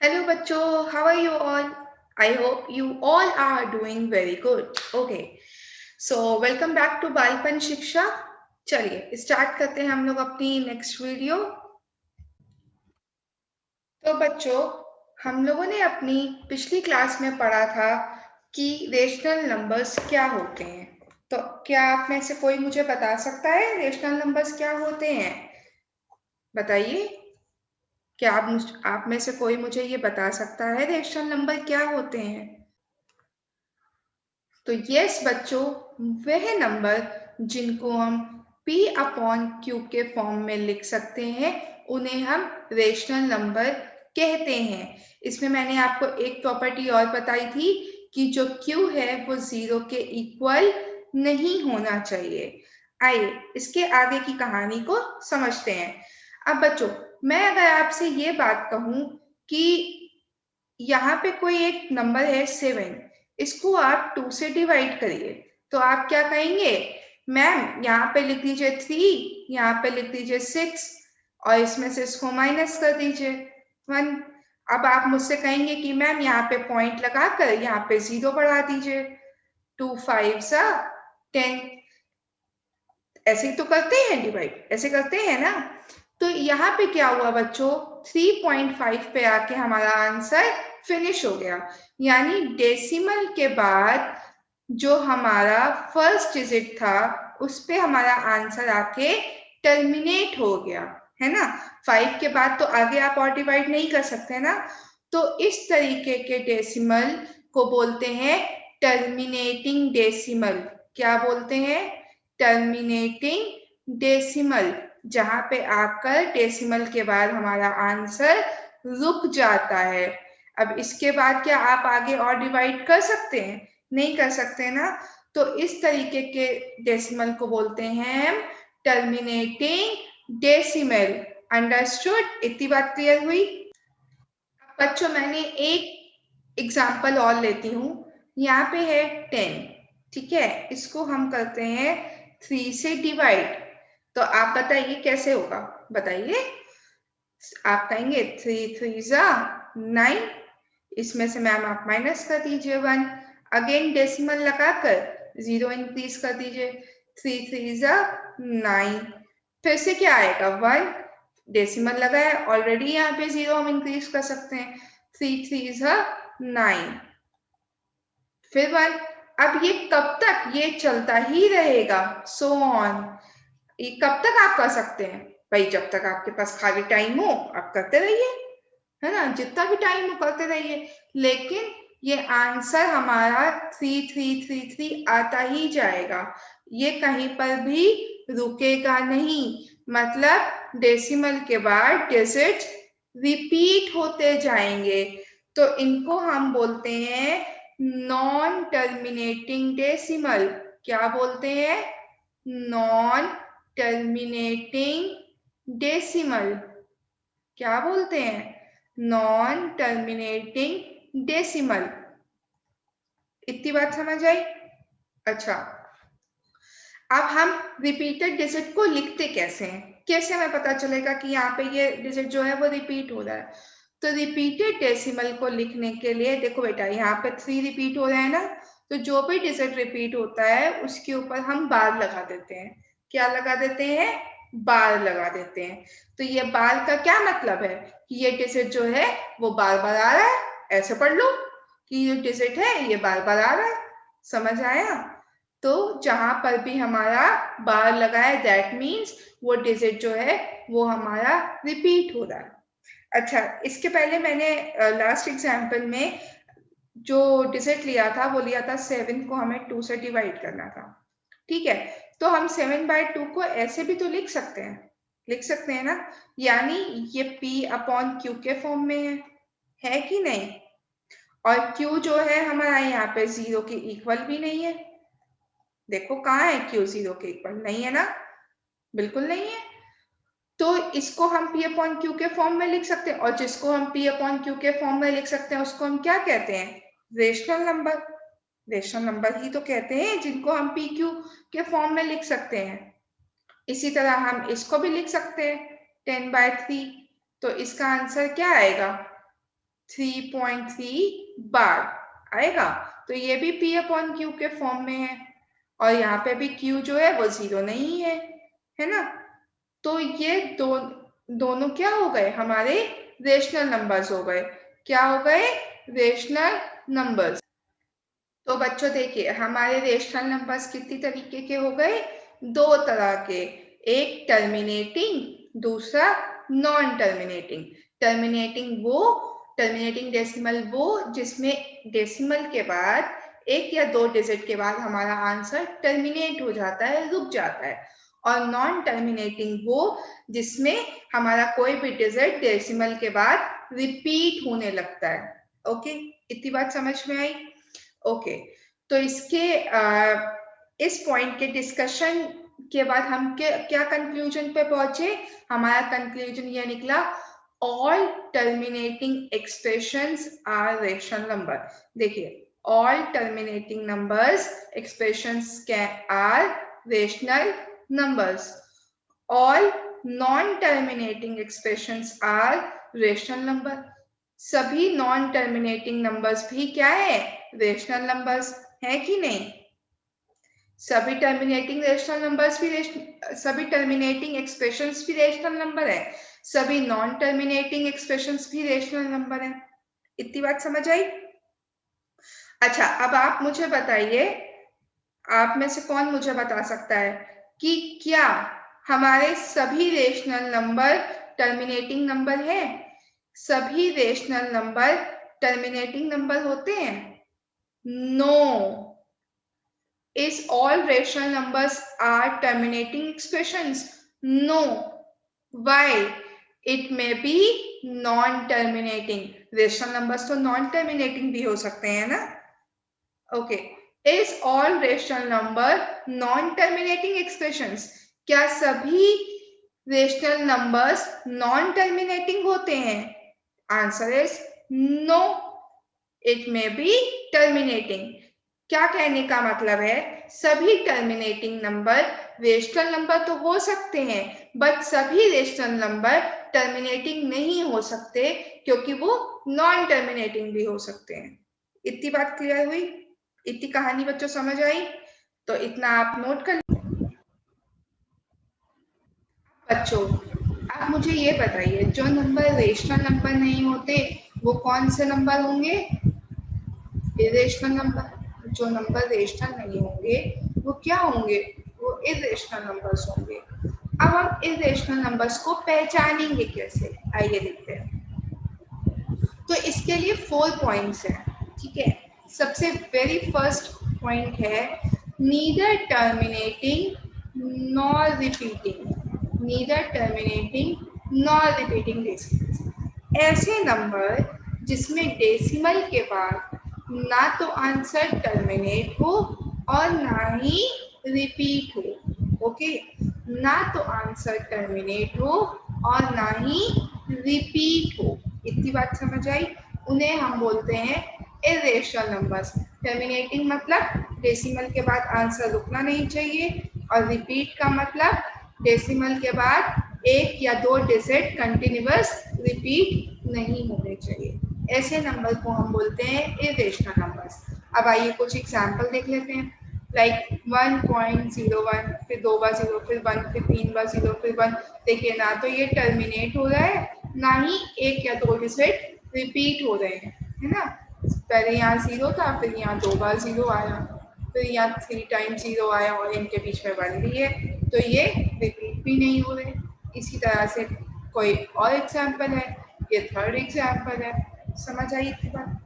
Hello बच्चों, how are you all? I hope you all are doing very good. Okay, so welcome back to बालपन शिक्षा. चलिए start करते हैं हम लोग अपनी नेक्स्ट वीडियो. तो बच्चों, हम लोगों ने अपनी पिछली क्लास में पढ़ा था कि रेशनल नंबर्स क्या होते हैं. तो क्या आप में से कोई मुझे बता सकता है रेशनल नंबर्स क्या होते हैं? बताइए. क्या आप में से कोई मुझे ये बता सकता है रेशनल नंबर क्या होते हैं? तो यस बच्चों, वह नंबर जिनको हम P अपॉन Q के फॉर्म में लिख सकते हैं उन्हें हम रेशनल नंबर कहते हैं. इसमें मैंने आपको एक प्रॉपर्टी और बताई थी कि जो Q है वो 0 के इक्वल नहीं होना चाहिए. आइए इसके आगे की कहानी को समझते हैं. अब बच्चों, मैं अगर आपसे ये बात कहूं कि यहाँ पे कोई एक नंबर है 7, इसको आप 2 से डिवाइड करिए, तो आप क्या कहेंगे? मैम यहाँ पे लिख दीजिए 3, यहाँ पे लिख दीजिए 6 और इसमें से इसको माइनस कर दीजिए 1. अब आप मुझसे कहेंगे कि मैम यहाँ पे पॉइंट लगाकर यहाँ पे 0 बढ़ा दीजिए. 2 5 सा 10. ऐसे ही तो करते हैं डिवाइड, ऐसे करते हैं ना. तो यहाँ पे क्या हुआ बच्चों? 3.5 पे आके हमारा आंसर फिनिश हो गया. यानी डेसिमल के बाद जो हमारा फर्स्ट डिजिट था उस पे हमारा आंसर आके टर्मिनेट हो गया, है ना. 5 के बाद तो आगे आप और डिवाइड नहीं कर सकते ना. तो इस तरीके के डेसिमल को बोलते हैं टर्मिनेटिंग डेसिमल. क्या बोलते हैं? Terminating decimal. जहां पे आकर डेसिमल के बाद हमारा आंसर रुक जाता है. अब इसके बाद क्या आप आगे और डिवाइड कर सकते हैं? नहीं कर सकते ना. तो इस तरीके के डेसिमल को बोलते हैं हम टर्मिनेटिंग डेसिमल. अंडरस्टूड? इतनी बात क्लियर हुई? बच्चों, मैंने एक एग्जाम्पल और लेती हूँ. यहाँ पे है 10, ठीक है. इसको हम करते हैं 3 से डिवाइड. तो आप बताइए कैसे होगा? बताइए. आप कहेंगे 3 3 जा 9. इसमें से मैम आप माइनस कर दीजिए 1. अगेन डेसिमल लगाकर 0 इंक्रीज कर दीजिए. 3 3 जा 9. फिर से क्या आएगा? 1. डेसिमल लगा है ऑलरेडी, यहाँ पे 0 हम इंक्रीज कर सकते हैं. 3 3 जा 9. फिर 1. अब ये कब तक ये चलता ही रहेगा? So on. ये कब तक आप कर सकते हैं भाई? जब तक आपके पास खाली टाइम हो आप करते रहिए, है ना. जितना भी टाइम हो करते रहिए. लेकिन ये आंसर हमारा 3333 आता ही जाएगा. ये कहीं पर भी रुकेगा नहीं. मतलब डेसिमल के बाद डिजिट रिपीट होते जाएंगे. तो इनको हम बोलते हैं नॉन टर्मिनेटिंग डेसिमल. क्या बोलते हैं? Non terminating decimal. क्या बोलते हैं? Non terminating decimal. इतनी बात समझ आई? अच्छा, अब हम रिपीटेड डिजिट को लिखते कैसे हैं? कैसे हमें पता चलेगा कि यहाँ पे ये डिजिट जो है वो रिपीट हो रहा है? तो रिपीटेड डेसिमल को लिखने के लिए देखो बेटा, यहाँ पे 3 रिपीट हो रहा है ना. तो जो भी डिजिट रिपीट होता है उसके ऊपर हम बार लगा देते हैं. क्या लगा देते हैं? बार लगा देते हैं. तो ये बार का क्या मतलब है? कि ये डिजिट जो है वो बार बार आ रहा है. ऐसे पढ़ लो कि ये डिजिट है ये बार बार आ रहा है. समझ आया? तो जहां पर भी हमारा बार लगा है दैट मीन्स वो डिजिट जो है वो हमारा रिपीट हो रहा है. अच्छा, इसके पहले मैंने लास्ट एग्जाम्पल में जो डिजिट लिया था वो लिया था 7 को हमें 2 से डिवाइड करना था. ठीक है. तो हम 7/2 को ऐसे भी तो लिख सकते हैं. लिख सकते हैं ना. यानी ये P अपॉन Q के फॉर्म में है कि नहीं? और Q जो है हमारा यहाँ पे 0 के इक्वल भी नहीं है. देखो कहाँ है Q 0 के इक्वल? नहीं है ना. बिल्कुल नहीं है. तो इसको हम P अपॉन Q के फॉर्म में लिख सकते हैं. और जिसको हम P अपॉन Q के फॉर्म में लिख सकते हैं उसको हम क्या कहते हैं? Rational number. रेशनल नंबर ही तो कहते हैं जिनको हम PQ के फॉर्म में लिख सकते हैं. इसी तरह हम इसको भी लिख सकते हैं 10/3. तो इसका आंसर क्या आएगा? 3.3 बार आएगा। तो ये भी P अपॉन Q के फॉर्म में है और यहाँ पे भी Q जो है वो 0 नहीं है ना। तो ये दोनों क्या हो गए, हमारे रेशनल नंबर्स हो गए। क्या हो गए, रेशनल नंबर्स। तो बच्चों देखिए हमारे रेशनल नंबर्स कितनी तरीके के हो गए, दो तरह के, एक टर्मिनेटिंग, दूसरा नॉन टर्मिनेटिंग। टर्मिनेटिंग डेसिमल वो जिसमें डेसिमल के बाद एक या दो डिजिट के बाद हमारा आंसर टर्मिनेट हो जाता है, रुक जाता है। और नॉन टर्मिनेटिंग वो जिसमें हमारा कोई भी डिजिट डेसिमल के बाद रिपीट होने लगता है। ओके, इतनी बात समझ में आई। ओके, तो इस पॉइंट के डिस्कशन के बाद हम क्या कंक्लूजन पे पहुंचे, हमारा कंक्लूजन ये निकला, all terminating expressions are rational number. देखिए, all terminating numbers expressions are rational numbers, all non terminating expressions are rational number. सभी नॉन टर्मिनेटिंग नंबर्स भी क्या है, रेशनल नंबर्स है कि नहीं। सभी टर्मिनेटिंग रेशनल नंबर्स भी सभी टर्मिनेटिंग एक्सप्रेशंस भी रेशनल नंबर है, सभी नॉन टर्मिनेटिंग एक्सप्रेशंस भी रेशनल नंबर है। इतनी बात समझ आई। अच्छा, अब आप मुझे बताइए, आप में से कौन मुझे बता सकता है कि क्या हमारे सभी रेशनल नंबर टर्मिनेटिंग नंबर है। सभी रेशनल नंबर टर्मिनेटिंग नंबर होते हैं। No, is all rational numbers are terminating expressions? No. Why? It may be non-terminating. Rational numbers तो non-terminating भी हो सकते हैं ना। Okay. Is all rational number non-terminating expressions? क्या सभी rational numbers non-terminating होते हैं? Answer is no. It may be terminating. क्या कहने का मतलब है, सभी टर्मिनेटिंग नंबर रेशनल नंबर तो हो सकते हैं, बट सभी रेशनल नंबर टर्मिनेटिंग नहीं हो सकते, क्योंकि वो नॉन टर्मिनेटिंग भी हो सकते हैं। इतनी बात क्लियर हुई, इतनी कहानी बच्चों समझ आई। तो इतना आप नोट कर बच्चों। आप मुझे ये बताइए, जो नंबर रेशनल नंबर नहीं होते वो कौन से नंबर होंगे, इरेशनल नंबर। जो नंबर रेशनल नहीं होंगे वो क्या होंगे, वो इरेशनल नंबर्स होंगे। अब हम इरेशनल नंबर्स को पहचानेंगे कैसे, आइए देखते हैं। तो इसके लिए 4 पॉइंट्स हैं, ठीक है। सबसे वेरी फर्स्ट पॉइंट है, neither terminating nor repeating. Neither terminating nor repeating decimals. ऐसे नंबर जिसमें डेसिमल के बाद ना तो आंसर टर्मिनेट हो और ना ही रिपीट हो। ओके, ना तो आंसर टर्मिनेट हो और ना ही रिपीट हो। इतनी बात समझ आई। उन्हें हम बोलते हैं इरेशनल नंबर्स। टर्मिनेटिंग मतलब डेसिमल के बाद आंसर रुकना नहीं चाहिए, और रिपीट का मतलब डेसिमल के बाद एक या दो डिजिट कंटिन्यूअस रिपीट नहीं होने चाहिए। ऐसे नंबर को हम बोलते हैं इरेशनल नंबर्स। अब आइए कुछ एग्जाम्पल देख लेते हैं। लाइक 1.01, फिर 2 बार 0, फिर 1, फिर 3 बार 0, फिर 1। देखिए, ना तो ये टर्मिनेट हो रहा है, ना ही एक या दो डिजिट रिपीट हो रहे हैं, है ना। पहले यहाँ 0 था, फिर यहाँ 2 बार 0 आया, फिर यहाँ 3 टाइम्स 0 आया और इनके बीच में 1 भी है, तो ये रिपीट भी नहीं हो रहे। इसी तरह से कोई और एग्जाम्पल है, ये थर्ड एग्जाम्पल है। समझ आई इतनी बात।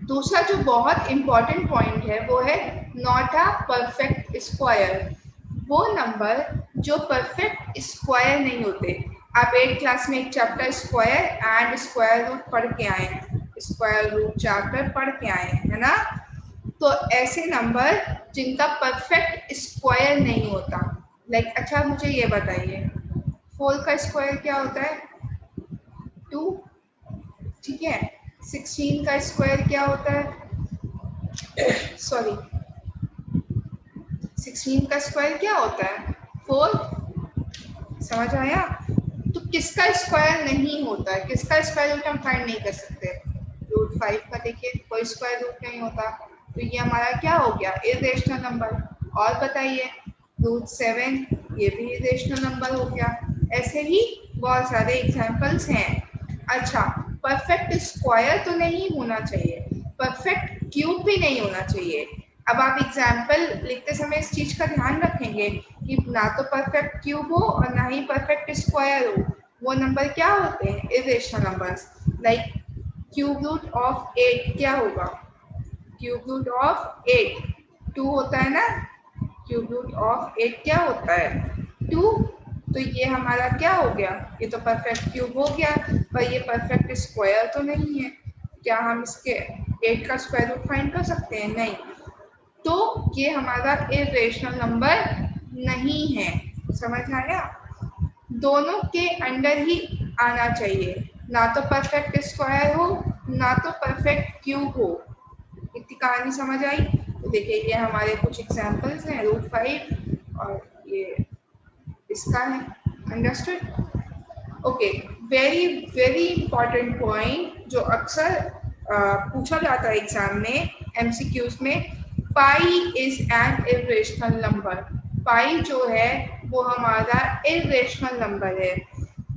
दूसरा जो बहुत इंपॉर्टेंट पॉइंट है वो है नॉट अ परफेक्ट स्क्वायर। वो नंबर जो परफेक्ट स्क्वायर नहीं होते। आप 8th क्लास में एक chapter square and square root पढ़ के आए हैं, स्क्वायर रूट चैप्टर पढ़ के आए हैं, है ना। तो ऐसे नंबर जिनका परफेक्ट स्क्वायर नहीं होता, लाइक अच्छा मुझे ये बताइए, 4 का स्क्वायर क्या होता है, 2, ठीक है। 16 का स्क्वायर क्या होता है, सॉरी 16 का स्क्वायर क्या होता है, 4। समझ आया। तो किसका स्क्वायर नहीं होता है, किसका स्क्वायर रूट हम फाइंड नहीं कर सकते। रूट 5 का देखिए कोई स्क्वायर रूट नहीं होता, तो ये हमारा क्या हो गया, इरेशनल नंबर। और बताइए रूट 7, ये भी इरेशनल नंबर हो गया। ऐसे ही बहुत सारे एग्जाम्पल्स हैं। अच्छा, परफेक्ट स्क्वायर तो नहीं होना चाहिए, परफेक्ट क्यूब भी नहीं होना चाहिए। अब आप एग्जाम्पल लिखते समय इस चीज का ध्यान रखेंगे कि ना तो परफेक्ट क्यूब हो और ना ही परफेक्ट स्क्वायर हो। वो नंबर क्या होते हैं, irrational numbers. Like cube root of 8 क्या होगा, क्यूब रूट ऑफ 8 2 होता है ना, क्यूब रूट ऑफ 8 क्या होता है 2। तो ये हमारा क्या हो गया, ये तो परफेक्ट क्यूब हो गया, पर ये परफेक्ट स्क्वायर तो नहीं है। क्या हम इसके 8 का स्क्वायर रूट फाइंड कर सकते हैं, नहीं। तो ये हमारा इरेशनल नंबर नहीं है। समझ आया, दोनों के अंडर ही आना चाहिए, ना तो परफेक्ट स्क्वायर हो ना तो परफेक्ट क्यूब हो। इतनी कहानी समझ आई। तो देखिए ये हमारे कुछ एग्जांपल्स हैं, रूट 5 और ये इसका है। Understood. Okay, very very important point जो अक्सर पूछा जाता है एग्जाम में, एमसीक्यूज में, pi is an irrational number. Pi जो है वो हमारा इरेशनल नंबर है।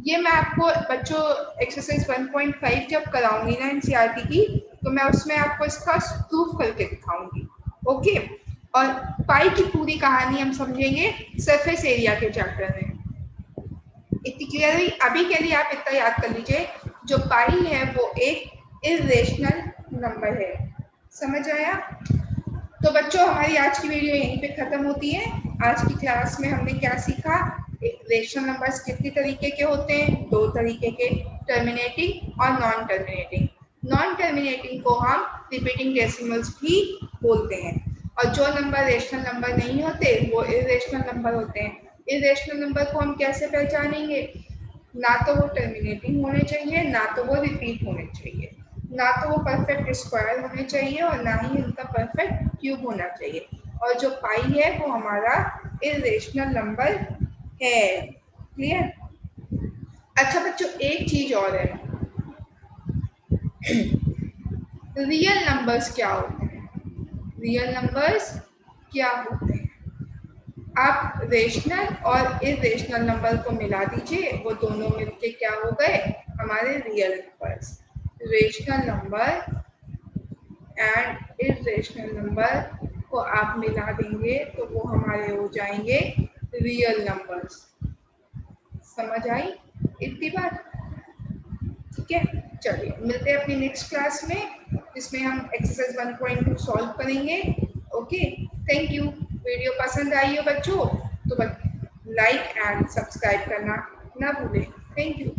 ये मैं आपको बच्चों एक्सरसाइज 1.5 जब कराऊंगी ना एनसीईआरटी की, तो मैं उसमें आपको इसका प्रूफ करके दिखाऊंगी। ओके, और पाई की पूरी कहानी हम समझेंगे सरफेस एरिया के चैप्टर में। इतनी क्लियर हुई। अभी के लिए आप इतना याद कर लीजिए, जो पाई है वो एक इरेशनल नंबर है। समझ आया। तो बच्चों हमारी आज की वीडियो यहीं पे खत्म होती है। आज की क्लास में हमने क्या सीखा, एक रेशनल नंबर्स कितने तरीके के होते हैं, 2 तरीके के, टर्मिनेटिंग और नॉन टर्मिनेटिंग। नॉन टर्मिनेटिंग को हम रिपीटिंग डेसिमल्स भी बोलते हैं, और जो नंबर रेशनल नंबर नहीं होते वो इरेशनल नंबर होते हैं। इरेशनल नंबर को हम कैसे पहचानेंगे, ना तो वो टर्मिनेटिंग होने चाहिए, ना तो वो रिपीट होने चाहिए, ना तो वो परफेक्ट स्क्वायर होने चाहिए और ना ही उनका परफेक्ट क्यूब होना चाहिए। और जो पाई है वो हमारा इरेशनल नंबर है। क्लियर। अच्छा बच्चों एक चीज और है, रियल नंबर्स क्या होते हैं, रियल नंबर्स क्या होते हैं। आप रेशनल और इरेशनल नंबर को मिला दीजिए, वो दोनों मिलके क्या हो गए, हमारे real numbers. Rational number and irrational number को आप मिला देंगे तो वो हमारे हो जाएंगे रियल नंबर्स। समझ आई इतनी बात, ठीक है। चलिए मिलते हैं अपनी नेक्स्ट क्लास में, जिसमें हम एक्सरसाइज 1.2 सॉल्व करेंगे। Okay, thank you. वीडियो पसंद आई हो बच्चों तो लाइक एंड सब्सक्राइब करना ना भूलें। Thank you.